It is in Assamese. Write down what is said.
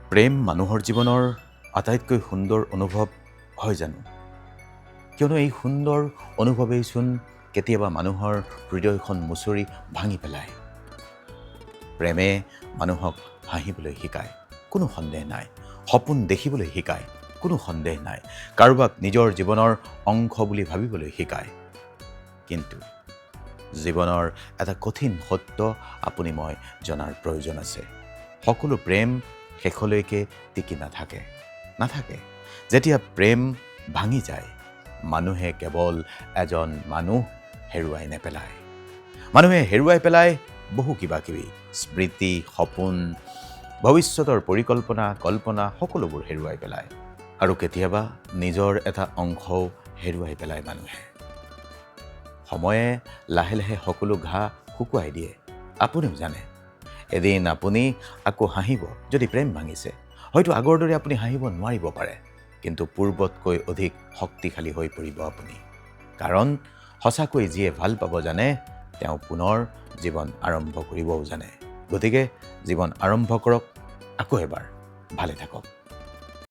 প্ৰেম মানুহৰ জীৱনৰ আটাইতকৈ সুন্দৰ অনুভৱ হয় জানো? কিয়নো এই সুন্দৰ অনুভৱেইচোন কেতিয়াবা মানুহৰ হৃদয়খন মুচৰি ভাঙি পেলায়। প্ৰেমে মানুহক হাঁহিবলৈ শিকায়, কোনো সন্দেহ নাই। সপোন দেখিবলৈ শিকায়, কোনো সন্দেহ নাই। কাৰোবাক নিজৰ জীৱনৰ অংশ বুলি ভাবিবলৈ শিকায়। কিন্তু জীৱনৰ এটা কঠিন সত্য আপুনি মই জনাৰ প্ৰয়োজন আছে। সকলো প্ৰেম শেষলৈকে টিকি নাথাকে। যেতিয়া প্ৰেম ভাঙি যায়, মানুহে কেৱল এজন মানুহ হেৰুৱাই নেপেলায়। মানুহে হেৰুৱাই পেলায় বহু কিবা-কিবি, স্মৃতি, সপোন, ভৱিষ্যতৰ কল্পনা সকলোবোৰ হেৰুৱাই পেলায়। আৰু কেতিয়াবা নিজৰ এটা অংশও হেৰুৱাই পেলায় মানুহে। সময়ে লাহে লাহে সকলো ঘা শুকুৱাই দিয়ে। আপুনিও জানে, এদিন আপুনি আকৌ হাঁহিব যদি প্ৰেম ভাঙিছে। হয়তো আগৰ দৰে আপুনি হাঁহিব নোৱাৰিব পাৰে, কিন্তু পূৰ্বতকৈ অধিক শক্তিশালী হৈ পৰিব আপুনি। কাৰণ সঁচাকৈ যিয়ে ভাল পাব জানে, তেওঁ পুনৰ জীৱন আৰম্ভ কৰিবও জানে। গতিকে জীৱন আৰম্ভ কৰক, আকৌ এবাৰ ভালে থাকক।